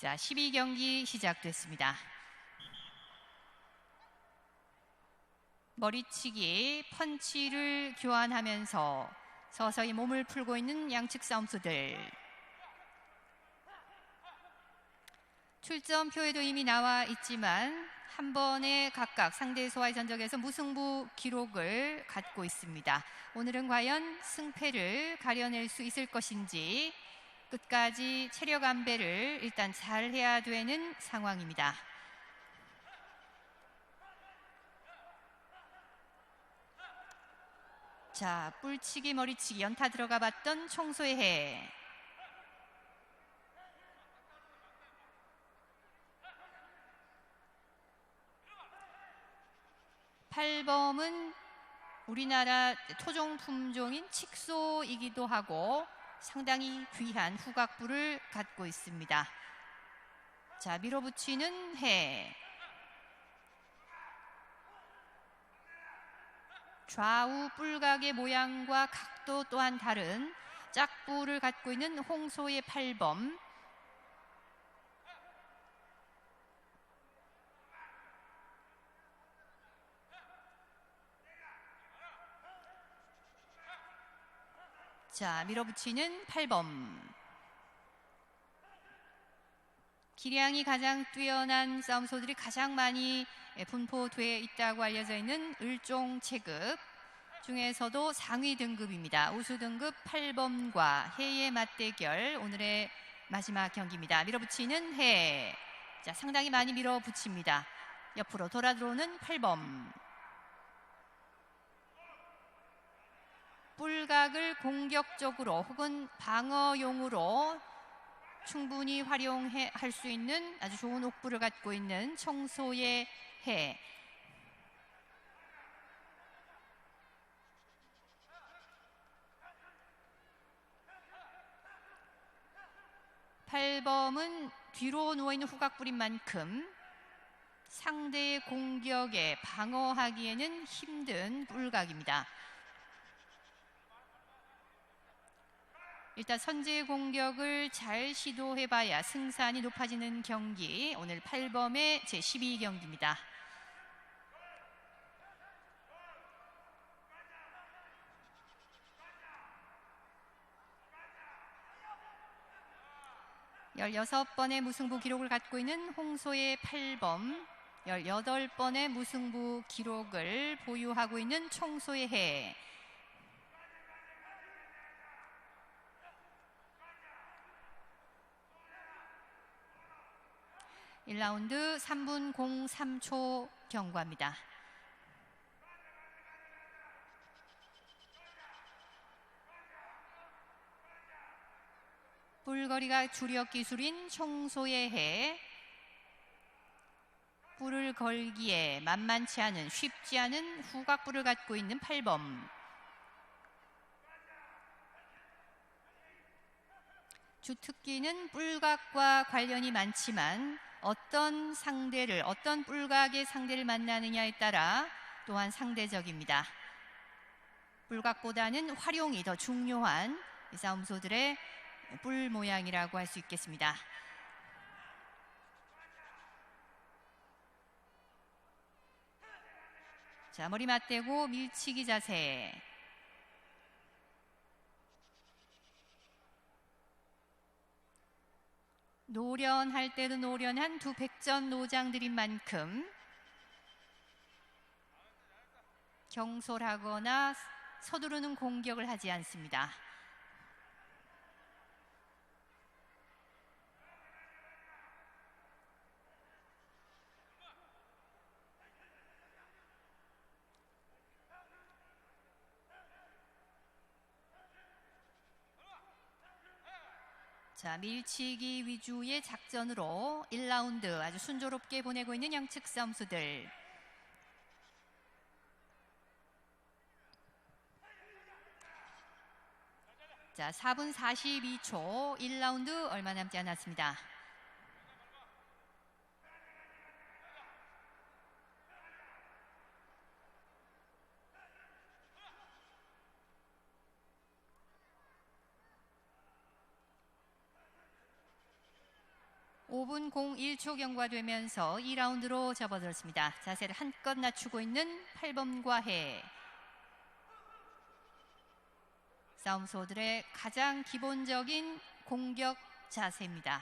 자, 12경기 시작됐습니다. 머리치기, 펀치를 교환하면서 서서히 몸을 풀고 있는 양측 싸움수들. 출전표에도 이미 나와 있지만 한 번에 각각 상대소와의 전적에서 무승부 기록을 갖고 있습니다. 오늘은 과연 승패를 가려낼 수 있을 것인지 끝까지 체력 안배를 일단 잘 해야 되는 상황입니다. 자, 뿔치기, 머리치기, 연타 들어가 봤던 청소의 해. 팔범은 우리나라 토종 품종인 칙소이기도 하고 상당히 귀한 후각부를 갖고 있습니다. 자, 밀어붙이는 해. 좌우 뿔각의 모양과 각도 또한 다른 짝부를 갖고 있는 홍소의 팔범. 자, 밀어붙이는 팔범. 기량이 가장 뛰어난 싸움소들이 가장 많이 분포되어 있다고 알려져 있는 을종 체급 중에서도 상위 등급입니다. 우수 등급 팔범과 해의 맞대결, 오늘의 마지막 경기입니다. 밀어붙이는 해. 자, 상당히 많이 밀어붙입니다. 옆으로 돌아 들어오는 팔범. 뿔각을 공격적으로 혹은 방어용으로 충분히 활용할 수 있는 아주 좋은 옥부를 갖고 있는 청소의 해. 팔범은 뒤로 누워있는 후각부인 만큼 상대의 공격에 방어하기에는 힘든 뿔각입니다. 일단 선제 공격을 잘 시도해봐야 승산이 높아지는 경기, 오늘 팔범의 제12경기입니다. (16) 번의 무승부 기록을 갖고 있는 홍소의 팔범, 18번의 무승부 기록을 보유하고 있는 청소의 해. (1라운드) 3분 03초 경과입니다. 뿔거리가 주력 기술인 청소의 해. 뿔을 걸기에 만만치 않은, 쉽지 않은 후각부를 갖고 있는 팔범. 주특기는 뿔각과 관련이 많지만 어떤 상대를, 어떤 뿔각의 상대를 만나느냐에 따라 또한 상대적입니다. 뿔각보다는 활용이 더 중요한 이 싸움소들의 뿔 모양이라고 할 수 있겠습니다. 자, 머리 맞대고 밀치기 자세. 노련할 때도 노련한 두 백전노장들인 만큼 경솔하거나 서두르는 공격을 하지 않습니다. 자, 밀치기 위주의 작전으로 1라운드 아주 순조롭게 보내고 있는 양측 싸움수들. 자, 4분 42초, 1라운드 얼마 남지 않았습니다. 5분 01초 경과되면서 2라운드로 접어들었습니다. 자세를 한껏 낮추고 있는 8번과 해. 싸움소들의 가장 기본적인 공격 자세입니다.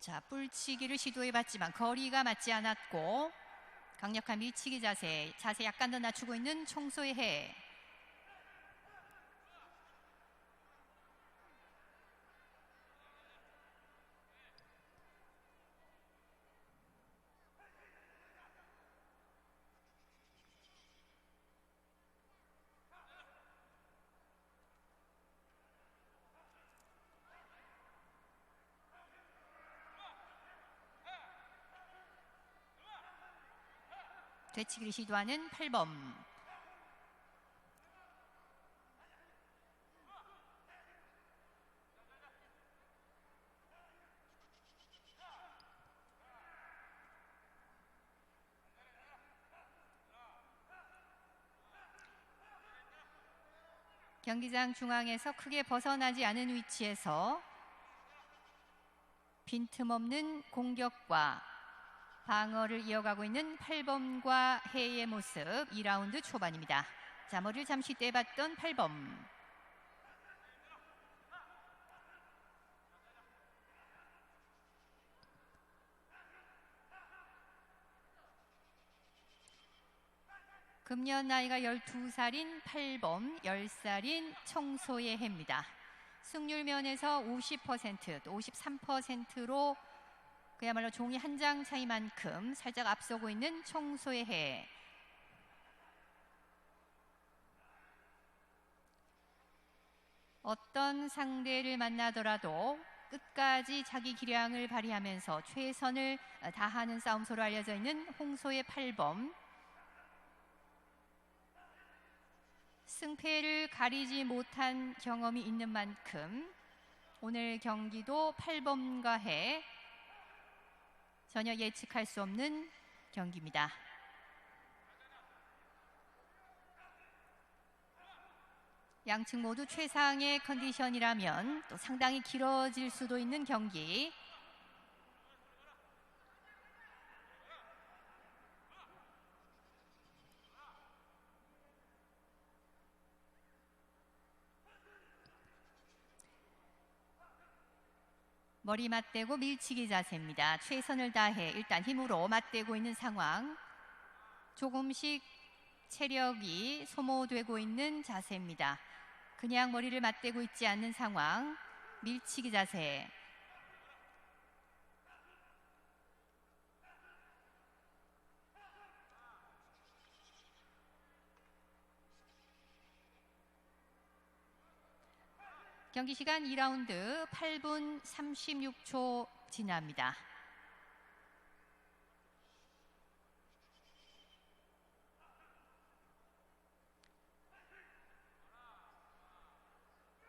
자, 뿔치기를 시도해봤지만 거리가 맞지 않았고 강력한 밀치기 자세 약간 더 낮추고 있는 청소의 해. 되치기를 시도하는 8번. 경기장 중앙에서 크게 벗어나지 않은 위치에서 빈틈없는 공격과 방어를 이어가고 있는 8번과 해의 모습. 2라운드 초반입니다. 자, 머리를 잠시 떼봤던 8번. 금년 나이가 12살인 8번, 10살인 청소의 해입니다. 승률 면에서 50%, 또 53%로 그야말로 종이 한 장 차이만큼 살짝 앞서고 있는 청소의 해. 어떤 상대를 만나더라도 끝까지 자기 기량을 발휘하면서 최선을 다하는 싸움소로 알려져 있는 홍소의 8번. 승패를 가리지 못한 경험이 있는 만큼 오늘 경기도 8번과 해 전혀 예측할 수 없는 경기입니다. 양측 모두 최상의 컨디션이라면 또 상당히 길어질 수도 있는 경기. 머리 맞대고 밀치기 자세입니다. 최선을 다해 일단 힘으로 맞대고 있는 상황. 조금씩 체력이 소모되고 있는 자세입니다. 그냥 머리를 맞대고 있지 않는 상황. 밀치기 자세. 경기 시간 2라운드 8분 36초 지납니다.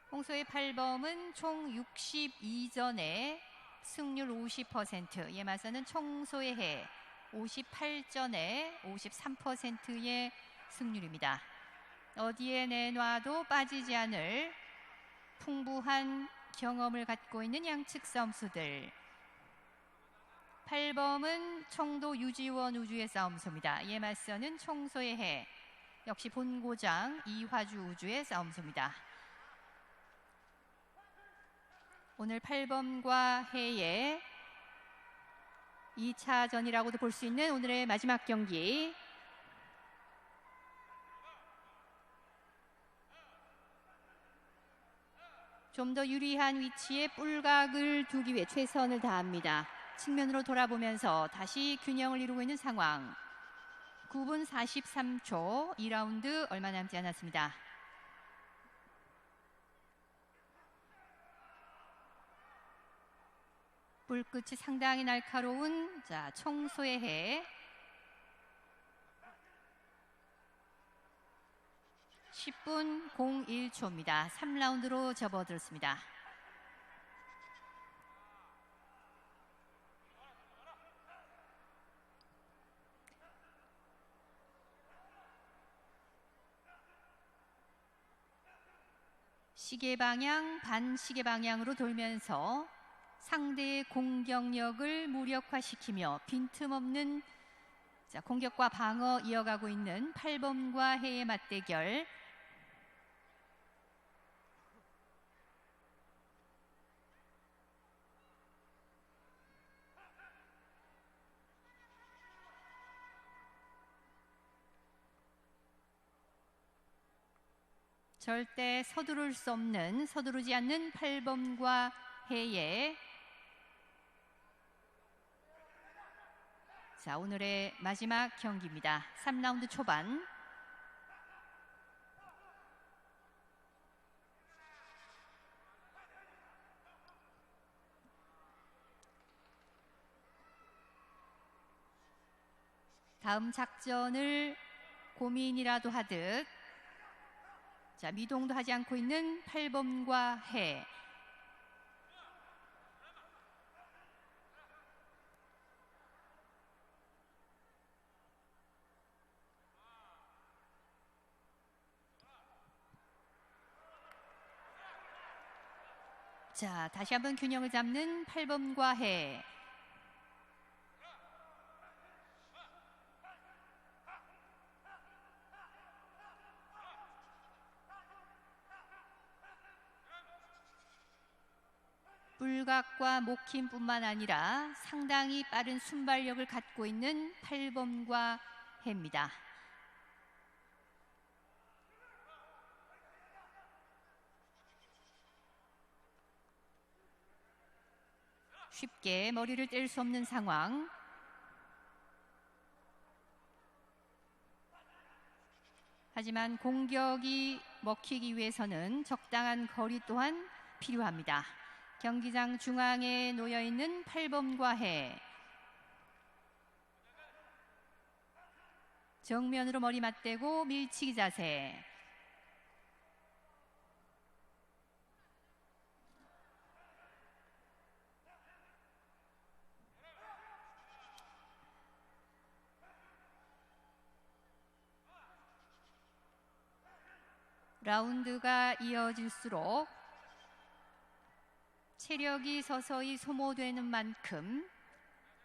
홍소의 8범은 총 62전에 승률 50%, 이에 맞서는 청소의 해 58전에 53%의 승률입니다. 어디에 내놔도 빠지지 않을 풍부한 경험을 갖고 있는 양측 싸움수들. 8범은 청도 유지원 우주의 싸움소입니다. 이에 맞서는 청소의 해, 역시 본고장 이화주 우주의 싸움소입니다. 오늘 8범과 해의 2차전이라고도 볼 수 있는 오늘의 마지막 경기. 좀 더 유리한 위치에 뿔각을 두기 위해 최선을 다합니다. 측면으로 돌아보면서 다시 균형을 이루고 있는 상황. 9분 43초, 2라운드 얼마 남지 않았습니다. 뿔끝이 상당히 날카로운 청소의 해. 10분 01초입니다. 3라운드로 접어들었습니다. 시계 방향, 반시계 방향으로 돌면서 상대의 공격력을 무력화시키며 빈틈없는 공격과 방어 이어가고 있는 8번과 해의 맞대결. 절대 서두르지 않는 8번과 해의 오늘의 마지막 경기입니다. 3라운드 초반. 다음 작전을 고민이라도 하듯 미동도 하지 않고 있는 8번과 해. 다시 한번 균형을 잡는 8번과 해. 불각과 목힘뿐만 아니라 상당히 빠른 순발력을 갖고 있는 8번과 해입니다. 쉽게 머리를 뗄 수 없는 상황. 하지만 공격이 먹히기 위해서는 적당한 거리 또한 필요합니다. 경기장 중앙에 놓여있는 8번과 해. 정면으로 머리 맞대고 밀치기 자세. 라운드가 이어질수록 체력이 서서히 소모되는 만큼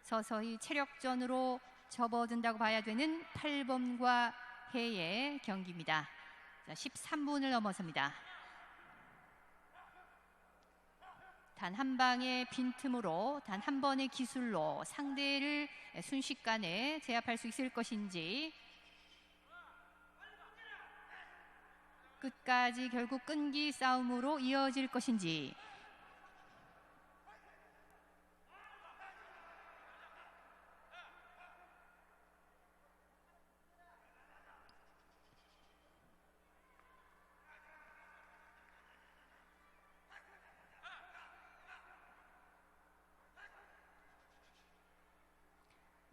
서서히 체력전으로 접어든다고 봐야 되는 8번과 해의 경기입니다. 13분을 넘어섭니다. 단 한 방의 빈틈으로, 단 한 번의 기술로 상대를 순식간에 제압할 수 있을 것인지, 끝까지 결국 끈기 싸움으로 이어질 것인지.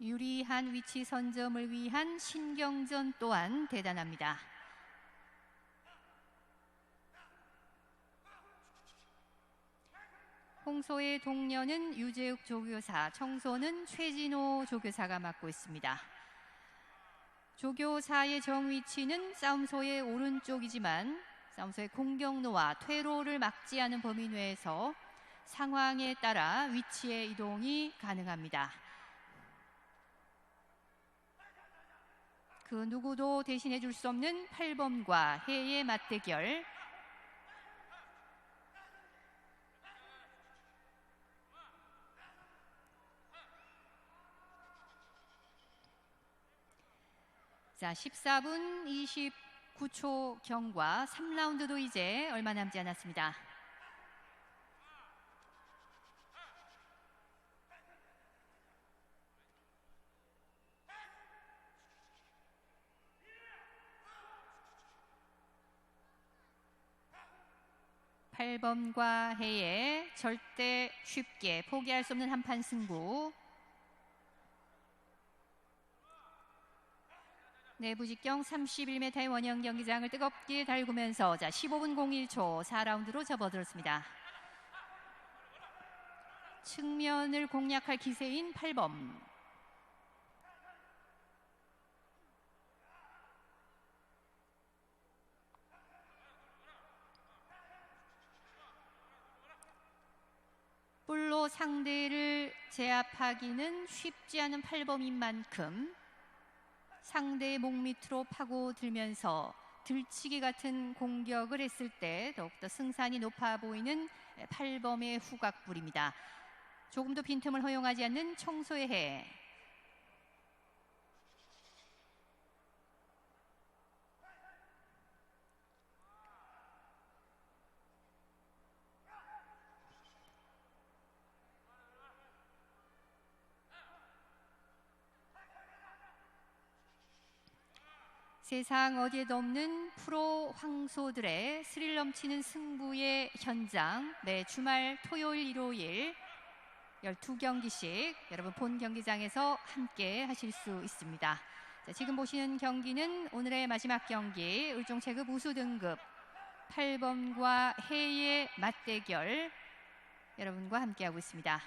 유리한 위치 선점을 위한 신경전 또한 대단합니다. 홍소의 동료는 유재욱 조교사, 청소는 최진호 조교사가 맡고 있습니다. 조교사의 정위치는 싸움소의 오른쪽이지만 싸움소의 공격로와 퇴로를 막지 않은 범위 내에서 상황에 따라 위치의 이동이 가능합니다. 그 누구도 대신해 줄 수 없는 8번과 해의 맞대결. 자, 14분 29초 경과. 3라운드도 이제 얼마 남지 않았습니다. 팔번과 해의 절대 쉽게 포기할 수 없는 한판 승부. 내부 직경 31m의 원형 경기장을 뜨겁게 달구면서 자 15분 01초 4라운드로 접어들었습니다. 측면을 공략할 기세인 8범. 볼로 상대를 제압하기는 쉽지 않은 8범인 만큼 상대의 목 밑으로 파고들면서 들치기 같은 공격을 했을 때 더욱더 승산이 높아 보이는 8범의 후각불입니다. 조금도 빈틈을 허용하지 않는 청소의 해. 세상 어디에도 없는 프로 황소들의 스릴 넘치는 승부의 현장, 매 주말 토요일 일요일 12경기씩 여러분 본 경기장에서 함께 하실 수 있습니다. 자, 지금 보시는 경기는 오늘의 마지막 경기 을종체급 우수 등급 8범과 해의 맞대결 여러분과 함께하고 있습니다.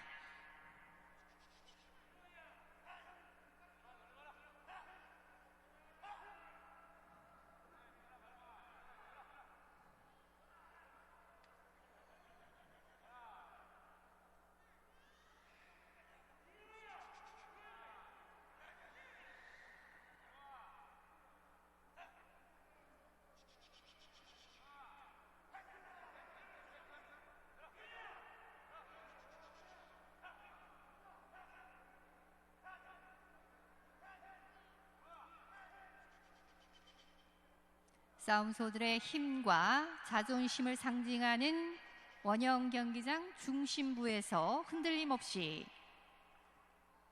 싸움소들의 힘과 자존심을 상징하는 원형 경기장 중심부에서 흔들림 없이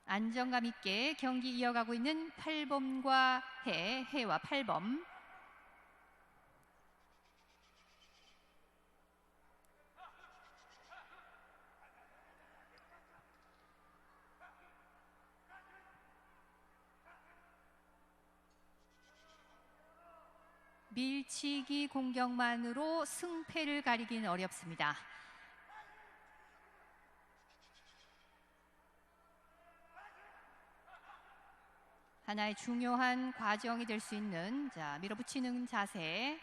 안정감 있게 경기 이어가고 있는 8범과 해와 8범. 밀치기 공격만으로 승패를 가리기는 어렵습니다. 하나의 중요한 과정이 될 수 있는 자 밀어붙이는 자세.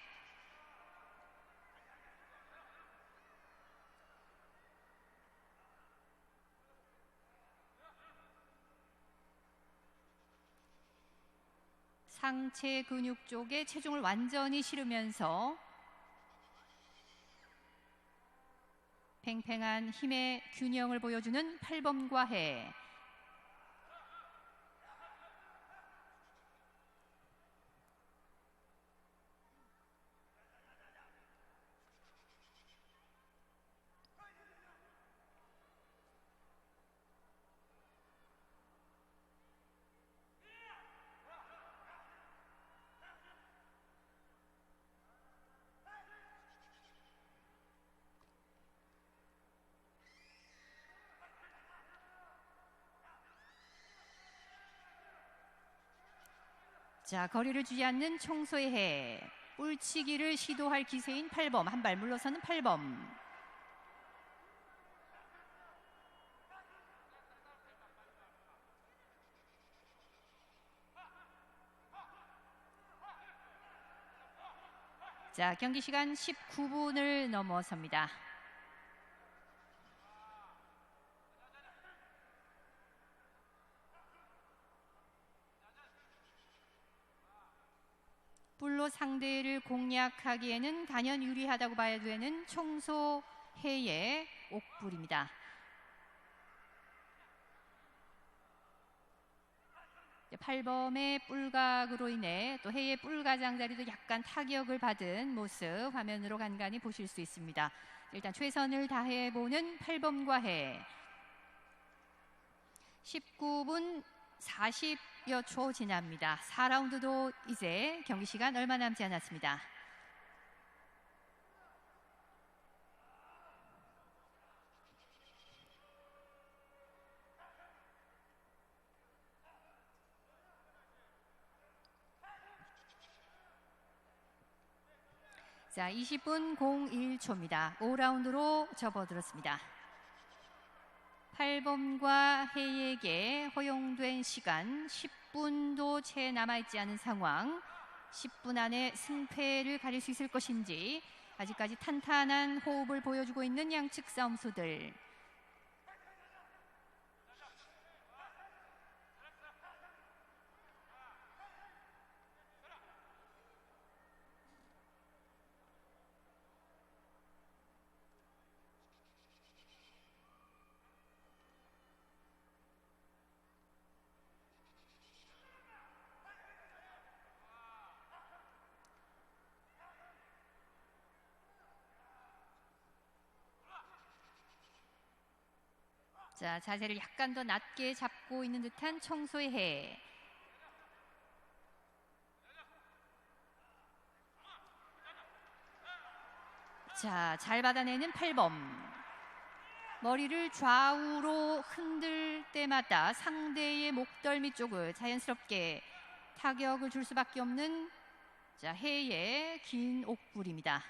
상체 근육 쪽에 체중을 완전히 실으면서 팽팽한 힘의 균형을 보여주는 8범과 해. 자, 거리를 주지 않는 청소의 해. 뿔치기를 시도할 기세인 8범. 한 발 물러서는 8범. 자, 경기 시간 19분을 넘어섭니다. 뿔로 상대를 공략하기에는 단연 유리하다고 봐야 되는 청소해의 옥불입니다. 8범의 뿔각으로 인해 또 해의 뿔가장자리도 약간 타격을 받은 모습 화면으로 간간히 보실 수 있습니다. 일단 최선을 다해보는 8범과 해. 19분 40여 초 지납니다. 4라운드도 이제 경기 시간 얼마 남지 않았습니다. 자, 20분 01초입니다. 5라운드로 접어들었습니다. 8범과 해에게 허용된 시간 10분도 채 남아있지 않은 상황. 10분 안에 승패를 가릴 수 있을 것인지 아직까지 탄탄한 호흡을 보여주고 있는 양측 싸움수들. 자, 자세를 약간 더 낮게 잡고 있는 듯한 청소의 해. 자, 잘 받아내는 8범. 머리를 좌우로 흔들 때마다 상대의 목덜미 쪽을 자연스럽게 타격을 줄 수밖에 없는 자, 해의 긴 옥불입니다.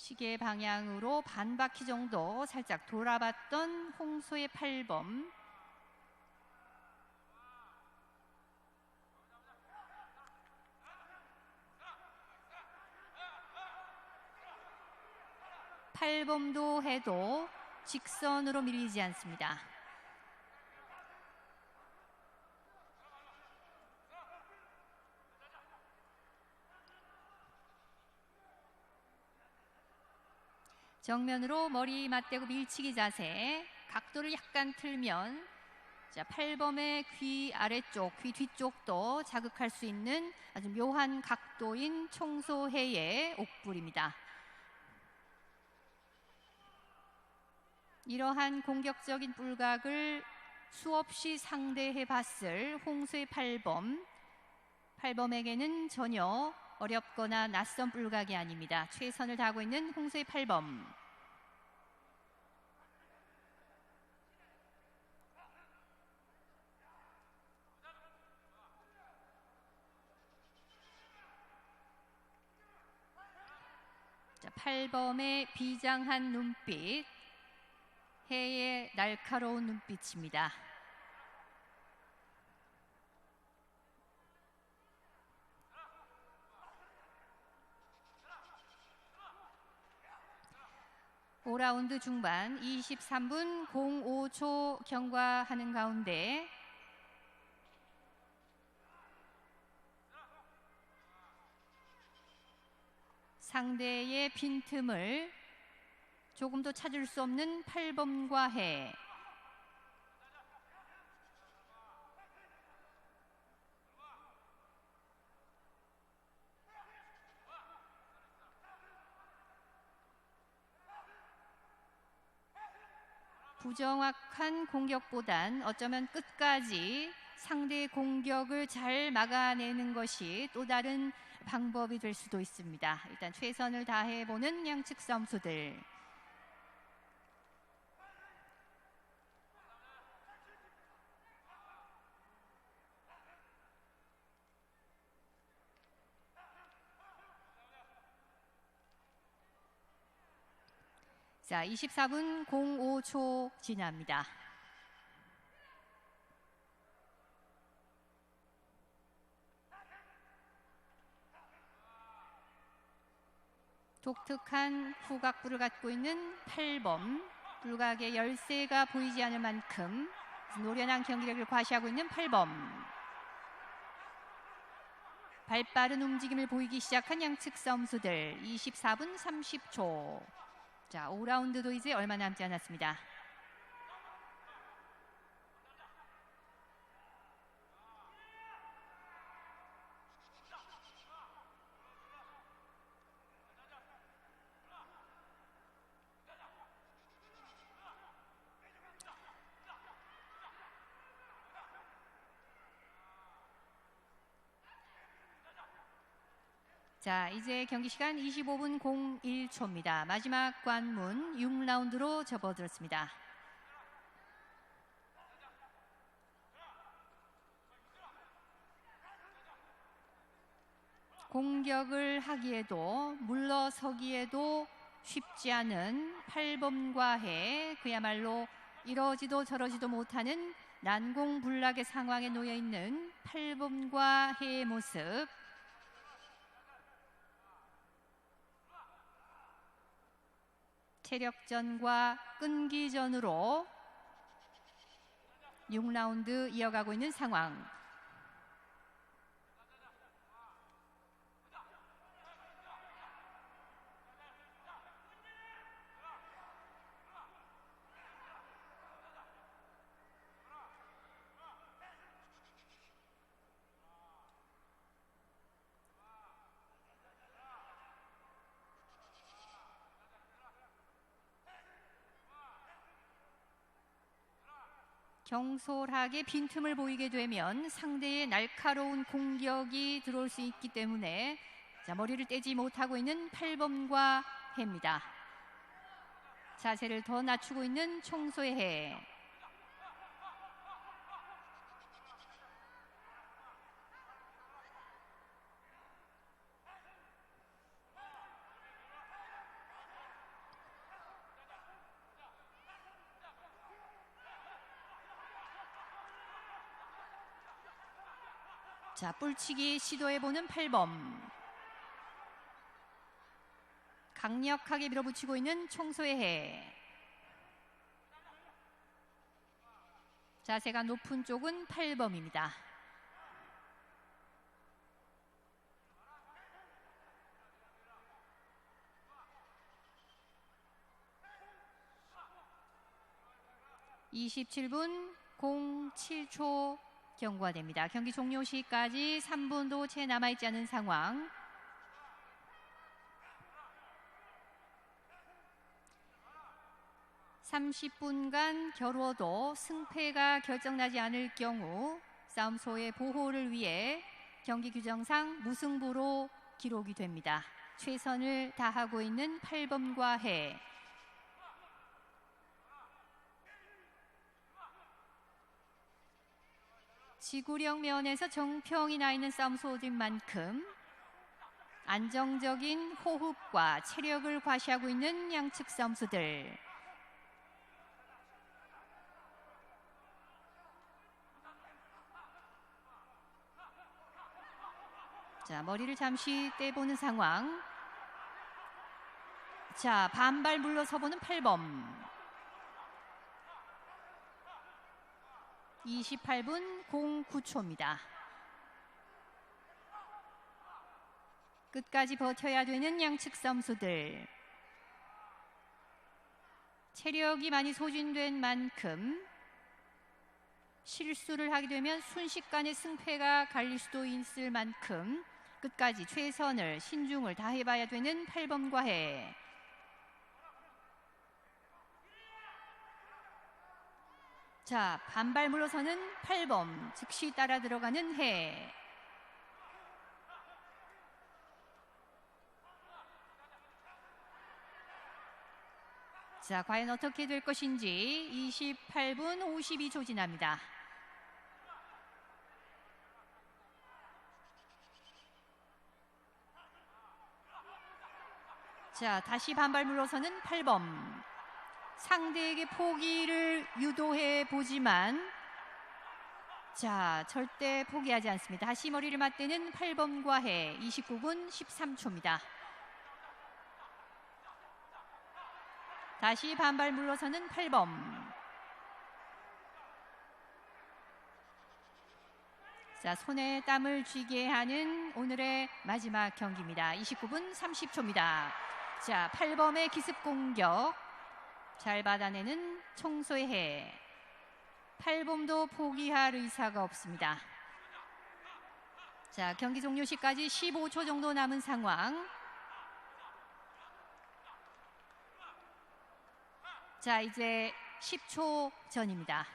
시계 방향으로 반 바퀴 정도 살짝 돌아봤던 홍소의 8범. 팔범도 해도 직선으로 밀리지 않습니다. 정면으로 머리 맞대고 밀치기 자세. 각도를 약간 틀면 자, 8범의 귀 아래쪽, 귀 뒤쪽도 자극할 수 있는 아주 묘한 각도인 청소해의 옥불입니다. 이러한 공격적인 뿔각을 수없이 상대해 봤을 홍수의 8범. 8범에게는 전혀 어렵거나 낯선 뿔각이 아닙니다. 최선을 다하고 있는 홍수의 8범. 자, 8범의 비장한 눈빛, 해의 날카로운 눈빛입니다. (5라운드) 중반 23분 05초 경과하는 가운데 상대의 빈틈을 조금도 찾을 수 없는 8범과 해. 부정확한 공격보단 어쩌면 끝까지 상대의 공격을 잘 막아내는 것이 또 다른 방법이 될 수도 있습니다. 일단 최선을 다해보는 양측 싸움수들. 자, 24분 05초 지납니다. 독특한 후각부를 갖고 있는 8범. 뿔각의 열쇠가 보이지 않을 만큼 노련한 경기력을 과시하고 있는 8범. 발빠른 움직임을 보이기 시작한 양측 싸움수들. 24분 30초. 자, 5라운드도 이제 얼마 남지 않았습니다. 자, 이제 경기 시간 25분 01초입니다. 마지막 관문 6라운드로 접어들었습니다. 공격을 하기에도 물러서기에도 쉽지 않은 팔범과 해, 그야말로 이러지도 저러지도 못하는 난공불락의 상황에 놓여 있는 팔범과 해의 모습. 체력전과 끈기전으로 6라운드 이어가고 있는 상황. 경솔하게 빈틈을 보이게 되면 상대의 날카로운 공격이 들어올 수 있기 때문에 자, 머리를 떼지 못하고 있는 팔범과 해입니다. 자세를 더 낮추고 있는 총소의 해. 자, 뿔치기 시도해보는 팔범. 강력하게 밀어붙이고 있는 총소의 해. 자세가 높은 쪽은 팔범입니다. (27분 07초) 경고가 됩니다. 경기 종료 시까지 3분도 채 남아있지 않은 상황. (30분간) 겨루어도 승패가 결정나지 않을 경우 싸움소의 보호를 위해 경기 규정상 무승부로 기록이 됩니다. 최선을 다하고 있는 팔범과 해. 지구력 면에서 정평이 나 있는 싸움소인 만큼 안정적인 호흡과 체력을 과시하고 있는 양측 싸움소들. 자, 머리를 잠시 떼보는 상황. 자, 반발 물러서보는 팔범. 28분 09초입니다. 끝까지 버텨야 되는 양측 싸움소들. 체력이 많이 소진된 만큼 실수를 하게 되면 순식간에 승패가 갈릴 수도 있을 만큼 끝까지 최선을 신중을 다해봐야 되는 팔범과 해. 자, 반발 물러서는 팔범, 즉시 따라 들어가는 해. 자, 과연 어떻게 될 것인지 28분 52초 지납니다. 자, 다시 반발 물러서는 팔범. 상대에게 포기를 유도해 보지만 자, 절대 포기하지 않습니다. 다시 머리를 맞대는 팔범과 해. 29분 13초입니다. 다시 반발 물러서는 팔범. 자, 손에 땀을 쥐게 하는 오늘의 마지막 경기입니다. 29분 30초입니다. 자, 팔범의 기습 공격 잘 받아내는 총소의 해. 팔범도 포기할 의사가 없습니다. 자, 경기 종료 시까지 15초 정도 남은 상황. 자, 이제 10초 전입니다.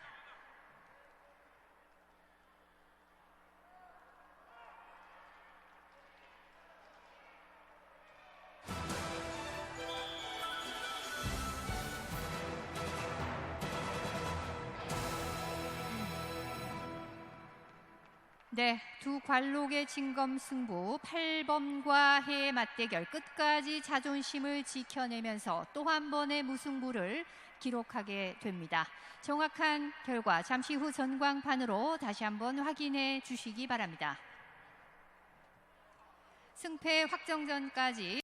네, 두 관록의 진검 승부 8번과 해 맞대결 끝까지 자존심을 지켜내면서 또 한 번의 무승부를 기록하게 됩니다. 정확한 결과 잠시 후 전광판으로 다시 한번 확인해 주시기 바랍니다. 승패 확정전까지